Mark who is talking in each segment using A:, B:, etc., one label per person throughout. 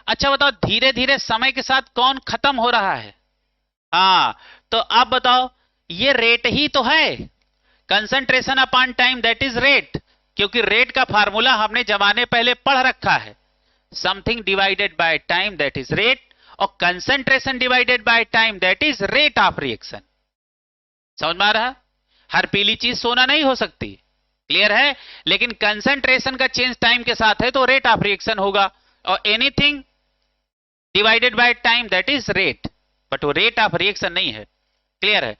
A: अच्छा बताओ, धीरे धीरे समय के साथ कौन खत्म हो रहा है? हाँ, तो आप बताओ, ये रेट ही तो है, concentration upon time that is rate, क्योंकि रेट का फार्मूला हमने जमाने पहले पढ़ रखा है, something divided by time that is rate, और concentration divided by time that is rate of reaction. समझ में आ रहा? हर पीली चीज सोना नहीं हो सकती, क्लियर है? लेकिन कंसंट्रेशन का चेंज टाइम के साथ है तो रेट ऑफ रिएक्शन होगा, और anything divided by time that is rate, but वो रेट ऑफ रिएक्शन नहीं है, क्लियर है?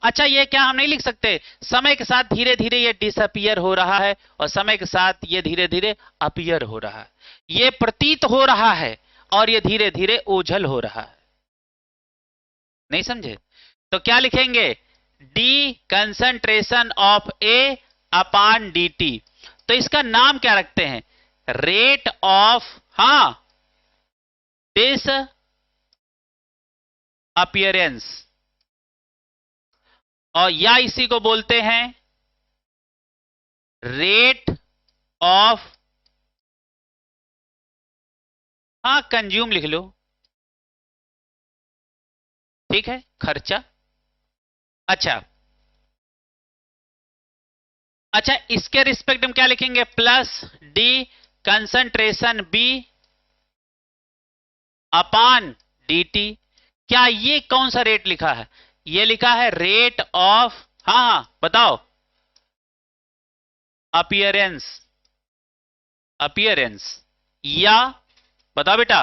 A: अच्छा, ये क्या हम नहीं लिख सकते, समय के साथ धीरे धीरे ये डिसअपियर हो रहा है और समय के साथ ये धीरे धीरे अपीयर हो रहा है, ये प्रतीत हो रहा है और ये धीरे धीरे ओझल हो रहा है। नहीं समझे? तो क्या लिखेंगे, D concentration of A upon D T. तो इसका नाम क्या रखते हैं, रेट ऑफ, हां, दिस अपीयरेंस, और या इसी को बोलते हैं रेट ऑफ, हां कंज्यूम लिख लो, ठीक है, खर्चा। अच्छा अच्छा, इसके रिस्पेक्ट में क्या लिखेंगे, plus D concentration B upon dt। क्या ये कौन सा रेट लिखा है, ये लिखा है रेट ऑफ, हाँ बताओ, अपीयरेंस, अपीयरेंस, या बताओ बेटा,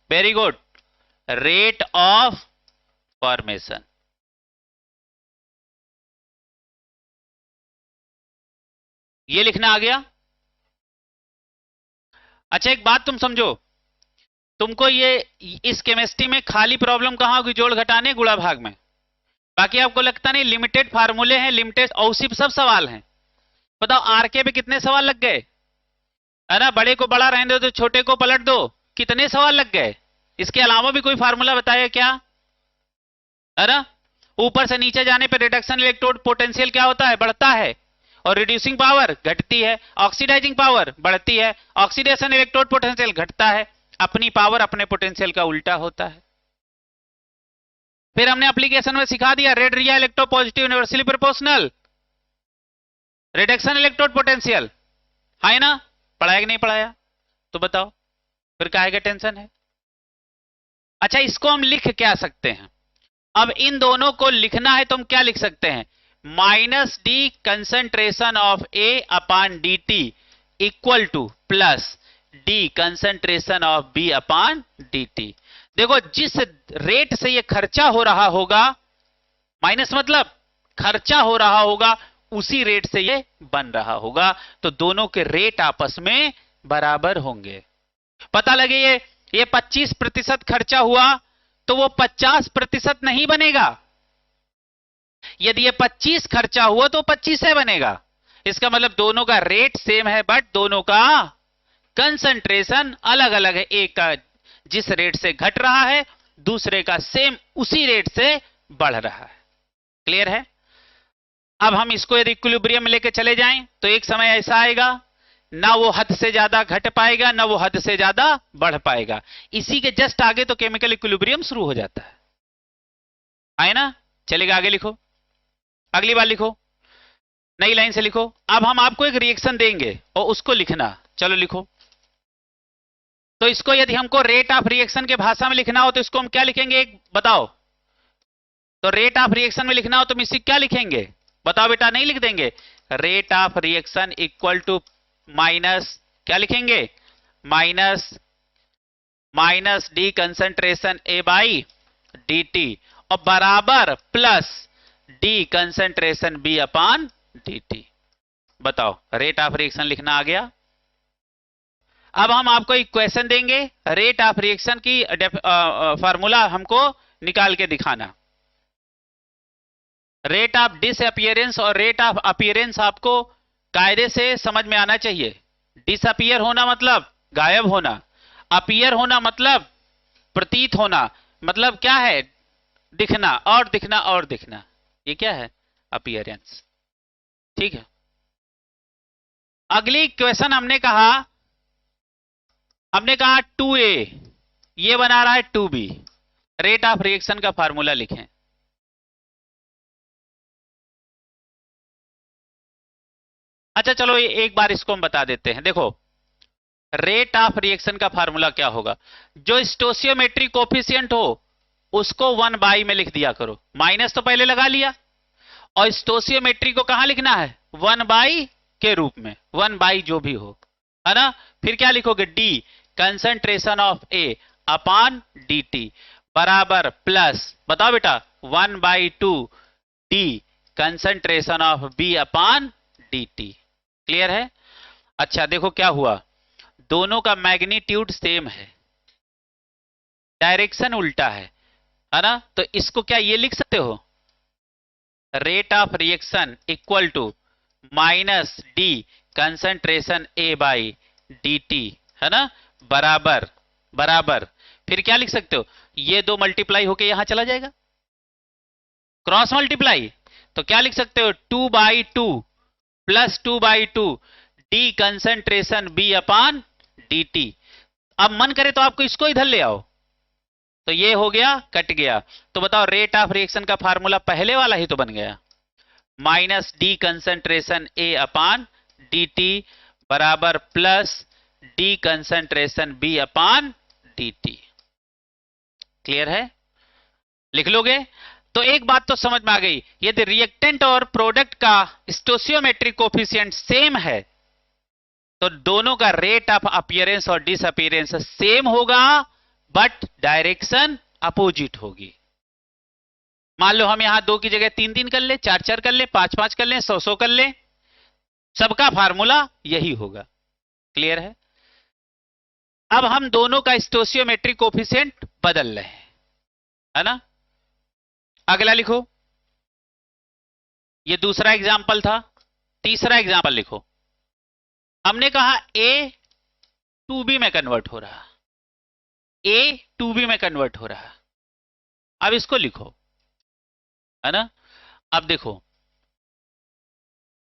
A: very good, rate of formation. ये लिखना आ गया। अच्छा एक बात तुम समझो, तुमको ये इस केमिस्ट्री में खाली प्रॉब्लम कहां होगी, जोड़ घटाने गुणा भाग में, बाकी आपको लगता नहीं, लिमिटेड फार्मूले हैं, लिमिटेड औसिफ सब सवाल हैं। बताओ आरके पे कितने सवाल लग गए, है ना, बड़े को बड़ा रहने दो तो छोटे को पलट दो, कितने सवाल लग गए? इसके अलावा भी कोई फार्मूला बताया क्या, है ना? ऊपर से नीचे जाने पे रिडक्शन इलेक्ट्रोड पोटेंशियल क्या होता है, बढ़ता है, और रिड्यूसिंग पावर घटती है, ऑक्सीडाइजिंग पावर बढ़ती है, ऑक्सीडेशन इलेक्ट्रोड पोटेंशियल घटता है, अपनी पावर अपने पोटेंशियल का उल्टा होता है। फिर हमने एप्लीकेशन में सिखा दिया रेड रिया electropositive universally proportional reduction electrode potential, है ना? पढ़ाया कि नहीं पढ़ाया? तो बताओ फिर काहे का टेंशन है? अच्छा इसको हम लिख क्या सकते हैं, अब इन दोनों को लिखना है तो हम क्या लिख सकते हैं, minus D concentration of A upon D t equal to plus D concentration of B upon D t. देखो जिस रेट से ये खर्चा हो रहा होगा, माइनस मतलब खर्चा हो रहा होगा, उसी रेट से ये बन रहा होगा, तो दोनों के रेट आपस में बराबर होंगे। पता लगे ये 25% खर्चा हुआ तो वो 50% नहीं बनेगा, यदि ये 25 खर्चा हुआ तो 25 से बनेगा। इसका मतलब दोनों का रेट सेम है बट दोनों का कंसंट्रेशन अलग अलग है, एक का जिस रेट से घट रहा है दूसरे का सेम उसी रेट से बढ़ रहा है। क्लियर है? अब हम इसको यदि इक्विलिब्रियम में लेके चले जाएं तो एक समय ऐसा आएगा ना वो हद से ज्यादा घट पाएगा ना वो हद से ज्यादा बढ़ पाएगा, इसी के जस्ट आगे तो केमिकल इक्विलिब्रियम शुरू हो जाता है, आए ना? चलेगा, आगे लिखो, अगली बार लिखो, नई लाइन से लिखो। अब हम आपको एक रिएक्शन देंगे और उसको लिखना, चलो लिखो। तो इसको यदि हमको रेट ऑफ रिएक्शन के भाषा में लिखना हो तो इसको हम क्या लिखेंगे, एक बताओ। तो रेट ऑफ रिएक्शन में लिखना हो तो हम इसी क्या लिखेंगे, बताओ बेटा, नहीं लिख देंगे, rate of reaction equal to minus क्या लिखेंगे, minus D concentration A by d t और बराबर plus D concentration B upon D t. बताओ रेट ऑफ रिएक्शन लिखना आ गया। अब हम आपको एक क्वेश्चन देंगे, रेट ऑफ रिएक्शन की फार्मूला हमको निकाल के दिखाना। रेट ऑफ डिसअपियरेंस और रेट ऑफ अपीयरेंस आपको कायदे से समझ में आना चाहिए। डिसअपियर होना मतलब गायब होना, अपीयर होना मतलब प्रतीत होना, मतलब क्या है, दिखना और दिखना और दिखना, ये क्या है, अपीयरेंस। ठीक है, अगली क्वेश्चन हमने कहा 2a ये बना रहा है 2b। रेट ऑफ रिएक्शन का फार्मूला लिखें। अच्छा चलो एक बार इसको हम बता देते हैं। देखो रेट ऑफ रिएक्शन का फार्मूला क्या होगा, जो स्टोसियोमेट्रिक कोफिशिएंट हो उसको 1 में लिख दिया करो, माइनस तो पहले लगा लिया, और स्टोसियोमेट्री को कहां लिखना है, 1 के रूप में, 1 जो भी हो, है ना। फिर क्या लिखोगे, d concentration of A upon D T बराबर प्लस, बताओ बेटा, 1/2 D concentration of B upon D t. Clear है। अच्छा देखो क्या हुआ, दोनों का मैग्नीट्यूड सेम है, डायरेक्शन उल्टा है ना। तो इसको क्या ये लिख सकते हो, rate of reaction equal to minus D concentration A by d t, है ना, बराबर बराबर, फिर क्या लिख सकते हो, ये दो मल्टीप्लाई होके यहां चला जाएगा, क्रॉस मल्टीप्लाई, तो क्या लिख सकते हो, 2/2 plus 2/2 d concentration B upon D t. अब मन करे तो आपको इसको इधर ले आओ, तो ये हो गया, कट गया, तो बताओ रेट ऑफ रिएक्शन का फार्मूला पहले वाला ही तो बन गया, minus D concentration A upon D T बराबर plus D concentration B upon D t. Clear है, लिख लोगे। तो एक बात तो समझ में आ गई, यदि रिएक्टेंट और प्रोडक्ट का स्टोसियोमेट्रिक कोफिशिएंट सेम है तो दोनों का रेट ऑफ अपीयरेंस और डिसअपीयरेंस सेम होगा, बट डायरेक्शन अपोजिट होगी। मान लो हम यहां 2 की जगह 3-3 कर ले, 4-4 कर ले, 5-5 कर ले, 100-100 कर ले, सबका फार्मूला यही होगा। क्लियर है। अब हम दोनों का स्टोसियोमेट्रिक कोफिशिएंट बदल रहे हैं, है ना। अगला लिखो, ये दूसरा एग्जाम्पल था, तीसरा एग्जाम्पल लिखो। हमने कहा ए 2b में कन्वर्ट हो रहा, ए 2b में कन्वर्ट हो रहा, अब इसको लिखो, है ना। अब देखो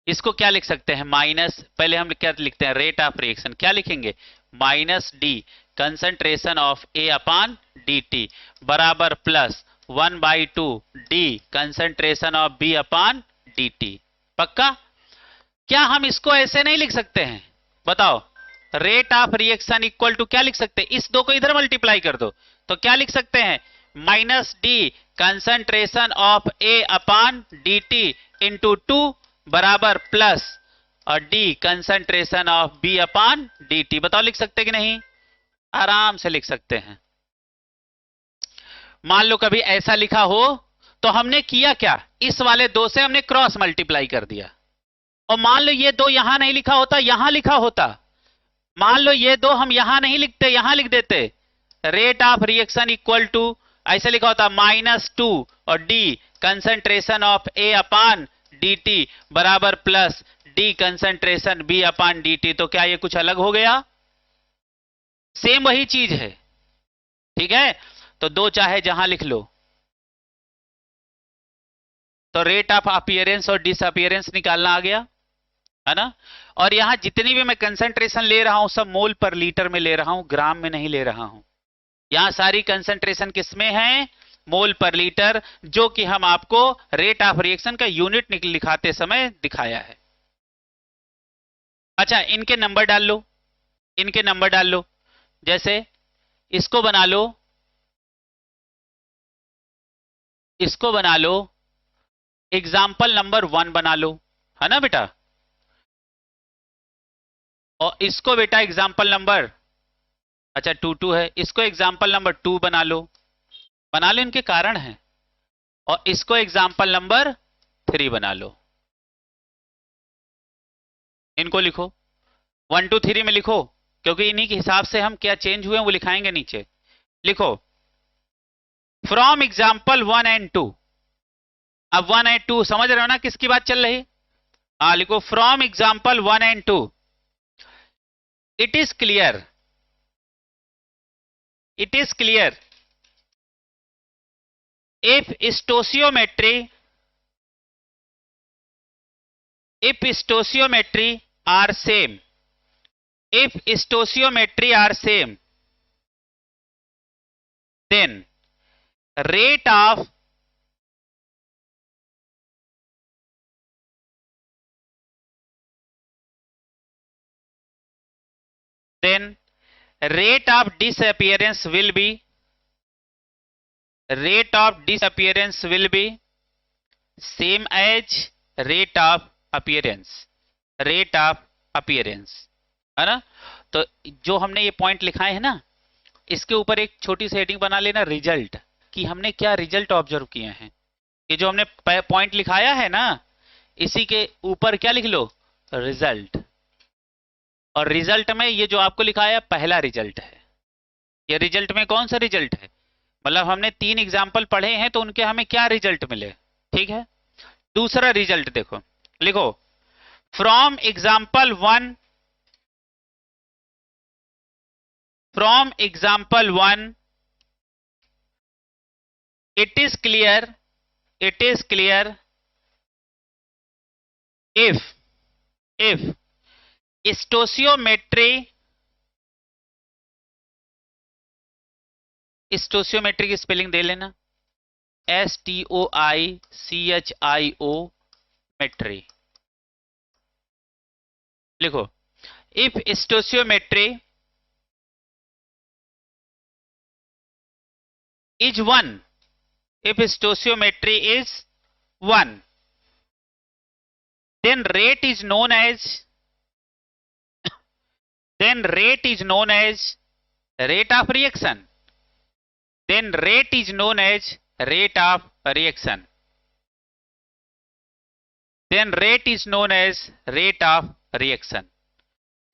A: इसको क्या लिख सकते हैं, माइनस, पहले हम क्या लिखते हैं, रेट ऑफ रिएक्शन, क्या लिखेंगे, minus D concentration of A upon D T बराबर plus 1/2 D concentration of B upon D T. पक्का। क्या हम इसको ऐसे नहीं लिख सकते हैं, बताओ, rate of reaction equal to क्या लिख सकते हैं, इस दो को इधर मल्टीप्लाई कर दो, तो क्या लिख सकते हैं, minus D concentration of A upon D t into 2 बराबर प्लस और D concentration of B upon D t. बताओ लिख सकते कि नहीं, आराम से लिख सकते हैं। मान लो कभी ऐसा लिखा हो तो हमने किया क्या, इस वाले 2 से हमने क्रॉस मल्टीप्लाई कर दिया, और मान लो ये 2 यहां नहीं लिखा होता, यहां लिखा होता, मान लो ये 2 हम यहां नहीं लिखते, यहां लिख देते, rate of reaction equal to, ऐसे लिखा होता -2 और D concentration of A upon D T बराबर plus D concentration B upon D T. तो क्या ये कुछ अलग हो गया, सेम वही चीज है, ठीक है। तो 2 चाहे जहां लिख लो, तो रेट ऑफ अपीयरेंस और डिसअपीयरेंस निकालना आ गया, है ना। और यहां जितनी भी मैं कंसंट्रेशन ले रहा हूं सब मोल पर लीटर में ले रहा हूं, ग्राम में नहीं ले रहा हूं। यहां सारी कंसंट्रेशन किसमें है, मोल पर लीटर, जो कि हम आपको रेट ऑफ रिएक्शन का यूनिट लिखाते समय दिखाया है। अच्छा इनके नंबर डाल लो, इनके नंबर डाल लो, जैसे इसको बना लो, इसको बना लो एग्जाम्पल नंबर 1 बना लो, है ना बेटा, और इसको बेटा एग्जाम्पल नंबर, अच्छा 2 है, इसको एग्जाम्पल नंबर 2 बना लो इनके कारण है, और इसको एग्जाम्पल नंबर 3 बना लो। इनको लिखो 1 2 3 में लिखो, क्योंकि इन्हीं के हिसाब से हम क्या चेंज हुए वो लिखाएंगे नीचे। लिखो फ्रॉम एग्जाम्पल 1 एंड 2, अब 1 एंड 2 समझ रहे हो ना किसकी बात चल रही, हाँ लिखो from example 1 and 2 it is clear, it is clear if stoichiometry are same, if stoichiometry are same then rate of disappearance will be same as rate of appearance है ना। तो जो हमने ये पॉइंट लिखाए हैं ना, इसके ऊपर एक छोटी सी हेडिंग बना लेना, रिजल्ट, कि हमने क्या रिजल्ट ऑब्जर्व किए हैं। ये जो हमने पॉइंट लिखाया है ना, इसी के ऊपर क्या लिख लो, रिजल्ट। और रिजल्ट में ये जो आपको लिखा है पहला रिजल्ट है। ये रिजल्ट में कौन सा रिजल्ट है, मतलब हमने 3 एग्जाम्पल पढ़े हैं तो उनके हमें क्या रिजल्ट मिले, ठीक है। दूसरा रिजल्ट देखो, लिखो from example 1 it is clear if stoichiometry की स्पेलिंग दे लेना, STOICHIO मेट्री लिखो। If stoichiometry is 1, if stoichiometry is 1, then rate is known as rate of reaction,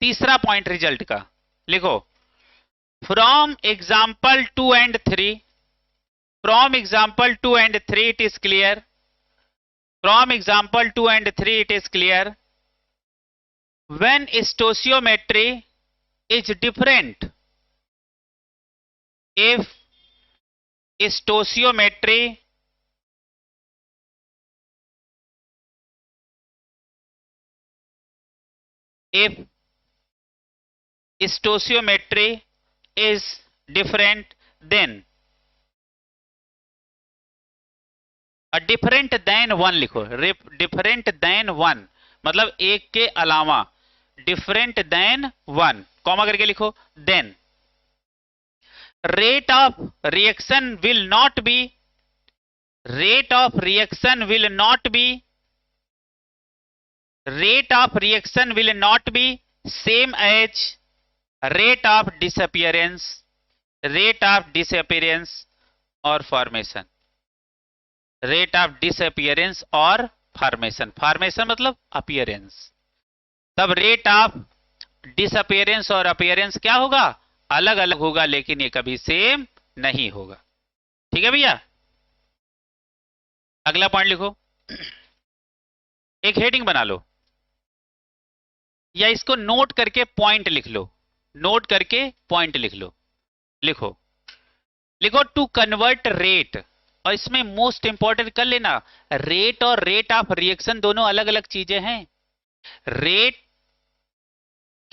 A: तीसरा पॉइंट रिजल्ट का लिखो, from example 2 and 3 it is clear, when stoichiometry is different, if stoichiometry is different, then different then 1 लिखो, different then 1 मतलब एक के अलावा, different then 1 comma करके लिखो, then rate of reaction will not be same as rate of disappearance और formation, formation मतलब appearance. तब रेट ऑफ डिसअपियरेंस और अपीयरेंस क्या होगा, अलग अलग होगा, लेकिन ये कभी सेम नहीं होगा, ठीक है भैया। अगला पॉइंट लिखो, एक हेडिंग बना लो या इसको नोट करके पॉइंट लिख लो, लिखो टू कन्वर्ट रेट, और इसमें मोस्ट इंपॉर्टेंट कर लेना, रेट और रेट ऑफ रिएक्शन दोनों अलग अलग चीजें हैं। रेट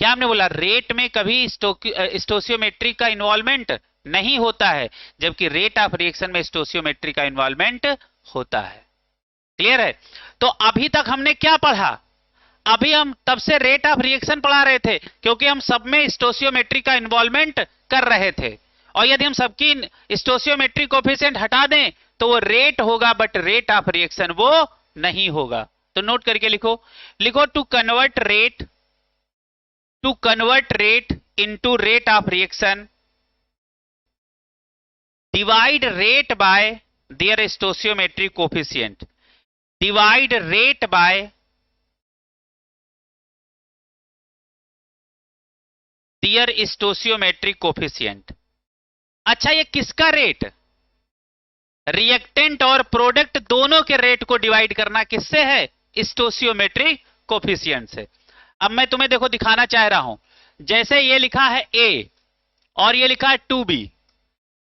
A: क्या हमने बोला, रेट में कभी स्टोशियोमेट्री का इन्वॉल्वमेंट नहीं होता है, जबकि रेट ऑफ रिएक्शन में स्टोशियोमेट्री का इन्वॉल्वमेंट होता है। क्लियर है। तो अभी तक हमने क्या पढ़ा, अभी हम तब से रेट ऑफ रिएक्शन पढ़ा रहे थे, क्योंकि हम सब में स्टोशियोमेट्री का इन्वॉल्वमेंट कर रहे थे। और यदि हम सबकी स्टोशियोमेट्री कोएफिशिएंट हटा दें तो वो रेट होगा, बट रेट ऑफ रिएक्शन वो नहीं होगा। तो नोट करके लिखो to convert rate into rate of reaction, divide rate by their stoichiometry coefficient, divide rate by their stoichiometry coefficient. अच्छा, ये किसका रेट, रिएक्टेंट और प्रोडक्ट दोनों के रेट को डिवाइड करना किससे है, स्टोशियोमेट्री कोएफिशिएंट से। अब मैं तुम्हें देखो दिखाना चाह रहा हूं, जैसे ये लिखा है A और ये लिखा है 2B,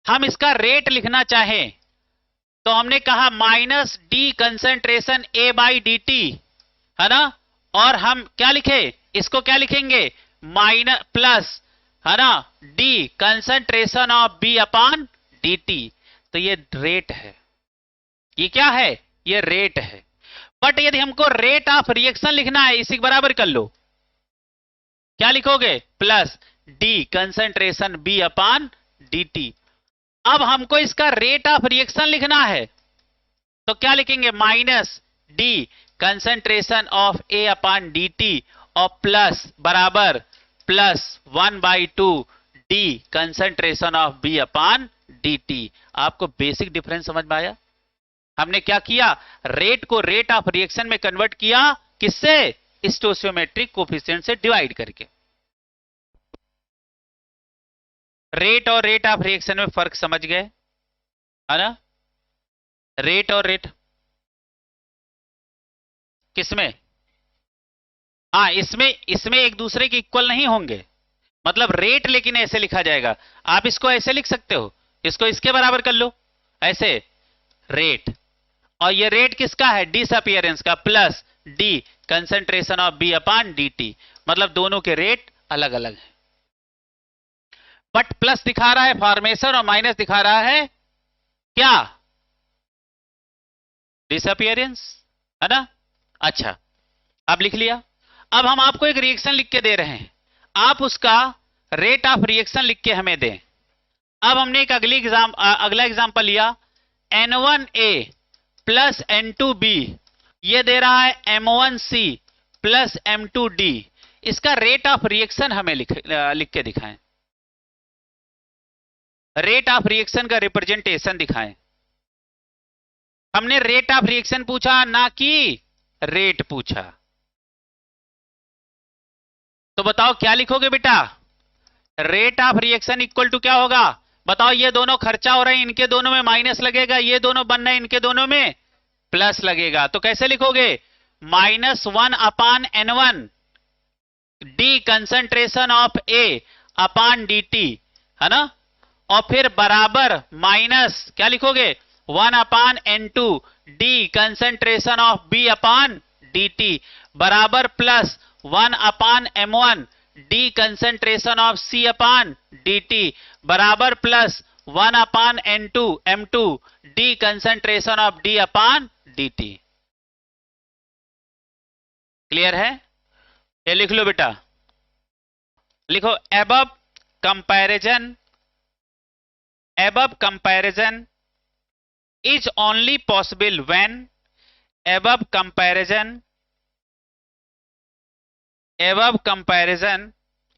A: हम इसका रेट लिखना चाहें तो हमने कहा minus D concentration A by dt, है ना, और हम क्या लिखे, इसको क्या लिखेंगे, माइनस प्लस, है ना, D concentration of B upon dt, तो ये रेट है। ये क्या है? ये रेट है। बट यदि हमको रेट ऑफ रिएक्शन लिखना है, इसी के बराबर कर लो। क्या लिखोगे? Plus D concentration B upon dt। अब हमको इसका रेट ऑफ रिएक्शन लिखना है, तो क्या लिखेंगे? Minus D concentration of A upon dt और प्लस बराबर plus 1/2 D concentration of B upon dt। आपको बेसिक डिफरेंस समझ में आया? हमने क्या किया? रेट को रेट ऑफ रिएक्शन में कन्वर्ट किया, किससे? स्टोइचियोमेट्रिक कोफिशिएंट से डिवाइड करके। रेट और रेट ऑफ रिएक्शन में फर्क समझ गए, है ना? रेट और रेट किसमें? हाँ, इसमें एक दूसरे के इक्वल नहीं होंगे। मतलब रेट लेकिन ऐसे लिखा जाएगा। आप इसको ऐसे लिख सकते हो, इसको इसके बराबर कर लो, ऐसे रेट। और ये रेट किसका है? डिसअपियरेंस का, plus D concentration of B upon dt। मतलब दोनों के रेट अलग अलग हैं, बट प्लस दिखा रहा है फॉर्मेशन और माइनस दिखा रहा है क्या? डिसअपियरेंस, है ना? अच्छा, अब लिख लिया। अब हम आपको एक रिएक्शन लिख के दे रहे हैं, आप उसका रेट ऑफ रिएक्शन लिख के हमें दें। अब हमने एक अगला एग्जांपल लिया, N1A प्लस N2B, ये दे रहा है M1C प्लस M2D। इसका रेट ऑफ रिएक्शन हमें लिख के दिखाएं। रेट ऑफ रिएक्शन का रिप्रेजेंटेशन दिखाएं। हमने रेट ऑफ रिएक्शन पूछा, ना कि रेट पूछा। तो बताओ क्या लिखोगे बेटा? Rate of reaction equal to क्या होगा? बताओ, ये दोनों खर्चा हो रहे हैं, इनके दोनों में माइनस लगेगा, ये दोनों बन रहे हैं, इनके दोनों में प्लस लगेगा। तो कैसे लिखोगे? -1 अपान N1 D concentration of A upon dt, है ना? और फिर बराबर माइनस क्या लिखोगे? 1 upon N2 d concentration of B upon dt बराबर plus 1 upon M1 d concentration of C upon dt बराबर plus 1 upon N2 M2 d concentration of d upon dt। Clear है? ये लिख लो बेटा, लिखो above comparison is only possible when above comparison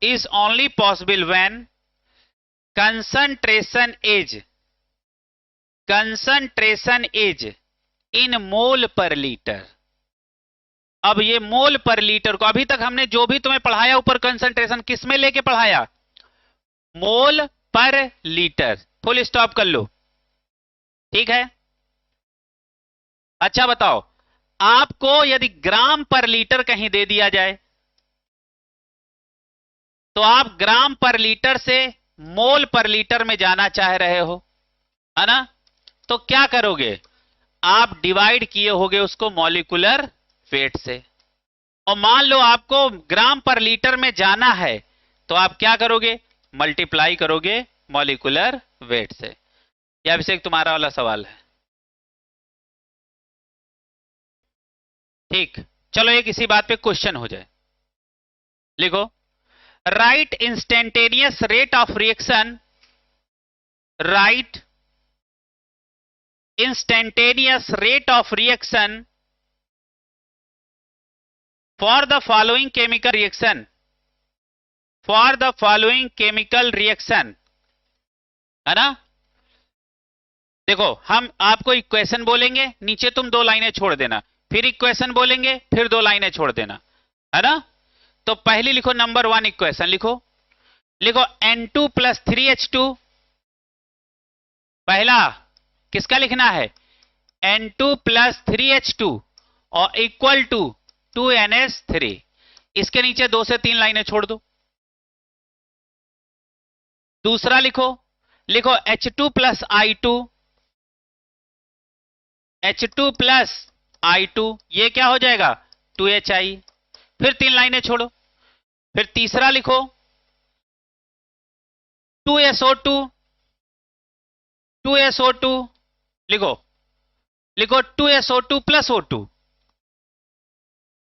A: is only possible when concentration is in mole per liter। अब ये मोल पर litre को, अभी तक हमने जो भी तुम्हें पढ़ाया ऊपर कंसंट्रेशन किस में लेके पढ़ाया? मोल पर लीटर। फुल स्टॉप कर लो, ठीक है? अच्छा बताओ, आपको यदि ग्राम पर लीटर कहीं दे दिया जाए, तो आप ग्राम पर लीटर से मोल पर लीटर में जाना चाह रहे हो, है ना? तो क्या करोगे? आप डिवाइड किए होगे उसको मॉलिक्यूलर वेट से। और मान लो आपको ग्राम पर लीटर में जाना है, तो आप क्या करोगे? मल्टीप्लाई करोगे मॉलिक्यूलर वेट से। यह अभिषेक तुम्हारा वाला सवाल है, ठीक? चलो एक इसी बात पे क्वेश्चन हो जाए। लिखो, right instantaneous rate of reaction, right instantaneous rate of reaction for the following chemical reaction, है ना? देखो, हम आपको इक्वेशन बोलेंगे, नीचे तुम 2 लाइनें छोड़ देना, फिर इक्वेशन बोलेंगे, फिर 2 लाइनें छोड़ देना, है ना? तो पहली लिखो, नंबर 1 इक्वेशन लिखो N2 प्लस 3H2। पहला किसका लिखना है? N2 प्लस 3H2 और इक्वल टू 2NH3। इसके नीचे 2 से 3 लाइनें छोड़ दो। दूसरा लिखो H2 प्लस I2, ये क्या हो जाएगा? 2HI। फिर 3 लाइनें छोड़ो। फिर तीसरा लिखो 2SO2 2SO2 लिखो, लिखो 2SO2 plus O2,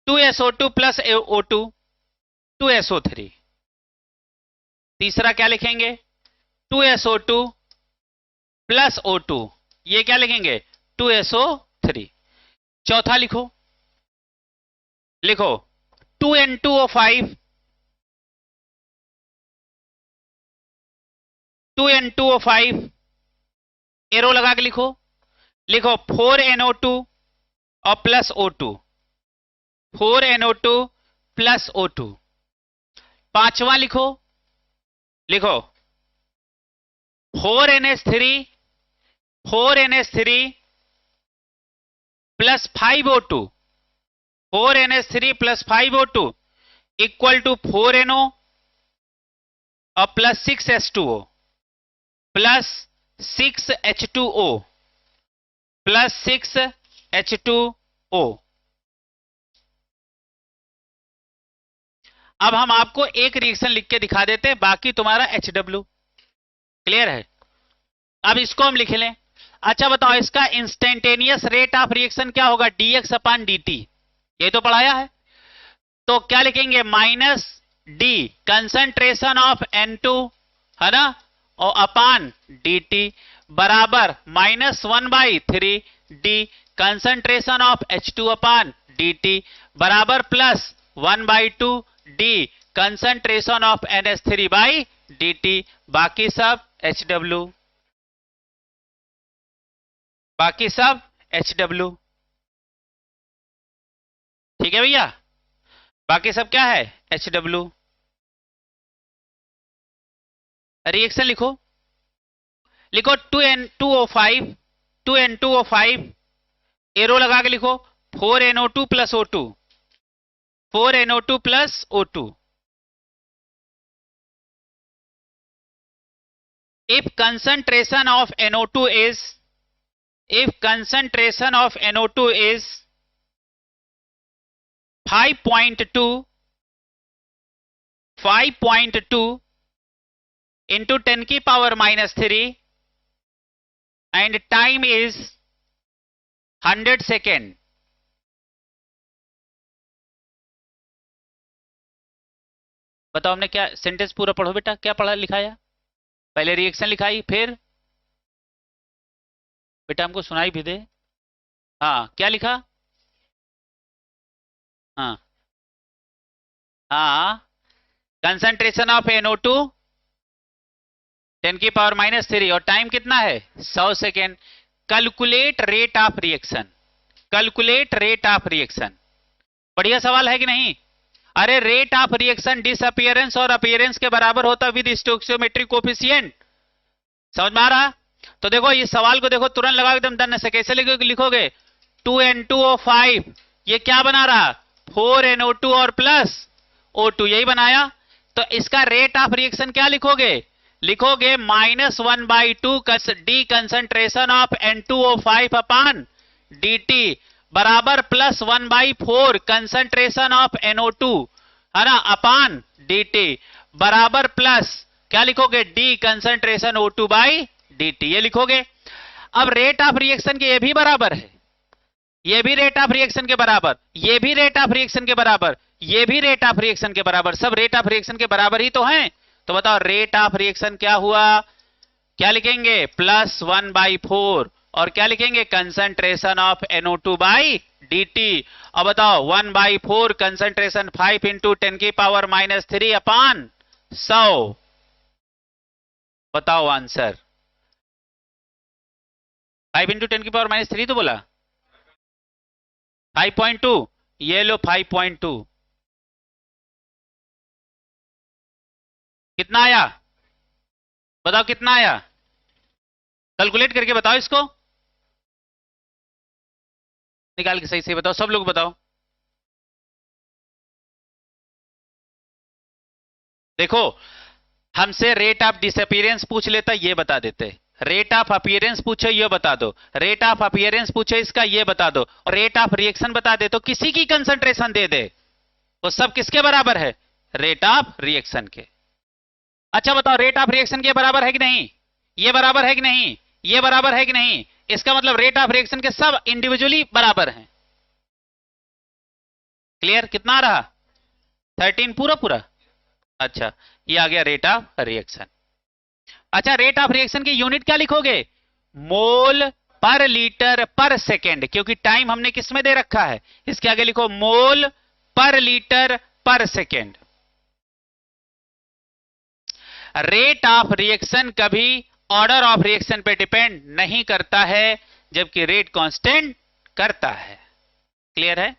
A: 2SO2 plus O2, 2SO3। तीसरा क्या लिखेंगे, 2SO2 प्लस O2, ये क्या लिखेंगे 2SO3। चौथा लिखो, लिखो 2N2O5, 2N2O5 एरो लगा के लिखो, लिखो 4NO2 और plus O2, 4NO2 plus O2। पांचवा लिखो, लिखो 4NH3, 4NH3 plus 5O2, 4NH3 plus 5O2 equal to 4NO और plus 6H2O plus 6H2O plus 6H2O। अब हम आपको एक रिएक्शन लिख के दिखा देते हैं, बाकी तुम्हारा HW क्लियर है। अब इसको हम लिख लें। अच्छा बताओ, इसका इंस्टेंटेनियस रेट ऑफ रिएक्शन क्या होगा, dx अपान dt, ये तो पढ़ाया है। तो क्या लिखेंगे, minus d concentration of N2 है ना, और अपान dt बराबर -1/3 d concentration of H2 upon dt बराबर plus 1/2 d concentration of NH3/dt, बाकी सब HW, बाकी सब HW। ठीक है भैया, बाकी सब क्या है HW। रिएक्शन लिखो, लिखो 2N2O5, 2N2O5 एरो लगा के लिखो 4NO2 plus O2, 4NO2 plus O2। if concentration of NO2 is, if concentration of NO2 is 5.2 into 10 की power -3 and time is 100 second, बताओ हमने क्या, सेंटेंस पूरा पढ़ो बेटा, क्या पढ़ा लिखाया, पहले रिएक्शन लिखाई, फिर बेटा हमको सुनाई भी दे। हाँ क्या लिखा, हाँ हाँ, कंसंट्रेशन ऑफ NO2 10 की पावर -3 और टाइम कितना है 100 second. Calculate rate of reaction, calculate rate of reaction. बढ़िया सवाल है कि नहीं। अरे रेट ऑफ रिएक्शन डिसअपियरेंस और अपीयरेंस के बराबर होता विद स्टोइकियोमेट्रिक कोफिशिएंट, समझ में आ रहा। तो देखो इस सवाल को देखो, तुरंत लगाओ एकदम दन्ने से। कैसे लिखोगे, 2N2O5 ये क्या बना रहा 4NO2 और प्लस O2, यही बनाया। तो इसका रेट ऑफ रिएक्शन क्या लिखोगे, लिखोगे -1/2 D concentration of N2O5 upon dt बराबर प्लस 1/4 कंसंट्रेशन ऑफ NO2 है ना अपान dt बराबर प्लस क्या लिखोगे डी कंसंट्रेशन O2/dt, ये लिखोगे। अब रेट ऑफ रिएक्शन के ये भी बराबर है, ये भी रेट ऑफ रिएक्शन के बराबर, ये भी रेट ऑफ रिएक्शन के बराबर, ये भी रेट ऑफ रिएक्शन के बराबर, सब रेट ऑफ रिएक्शन के बराबर ही तो हैं। तो बताओ रेट ऑफ रिएक्शन क्या हुआ, क्या लिखेंगे +1/4 और क्या लिखेंगे कंसंट्रेशन ऑफ NO2/dt। अब बताओ 1/4 कंसंट्रेशन 5 इंटू 10 की पावर -3 अपान 100, बताओ आंसर। 5 इंटू 10 की पावर -3 तो बोला 5.2, ये लो 5.2, कितना आया बताओ, कितना आया कैलकुलेट करके बताओ, इसको निकाल के सही से बताओ, सब लोग बताओ। देखो हमसे रेट ऑफ डिसअपीयरेंस पूछ लेता ये बता देते, रेट ऑफ अपीयरेंस पूछो ये बता दो, रेट ऑफ अपीयरेंस पूछो इसका ये बता दो, और रेट ऑफ रिएक्शन बता दे तो किसी की कंसंट्रेशन दे दे तो सब किसके बराबर है, रेट ऑफ रिएक्शन के। अच्छा बताओ रेट ऑफ रिएक्शन के बराबर है कि नहीं, ये बराबर है कि नहीं, ये बराबर है कि नहीं? इसका मतलब रेट ऑफ रिएक्शन के सब इंडिविजुअली बराबर हैं। क्लियर? कितना आ रहा? 13 पूरा पूरा। अच्छा, ये आ गया रेट ऑफ रिएक्शन। अच्छा, रेट ऑफ रिएक्शन की यूनिट क्या लिखोगे? मोल पर लीटर पर सेकेंड, क्योंकि टाइम हमने किस में दे रखा है? इसके आगे लिखो मोल पर लीटर पर सेकेंड। रेट ऑफ रिएक्शन कभी ऑर्डर ऑफ रिएक्शन पे डिपेंड नहीं करता है, जबकि रेट कांस्टेंट करता है। क्लियर है?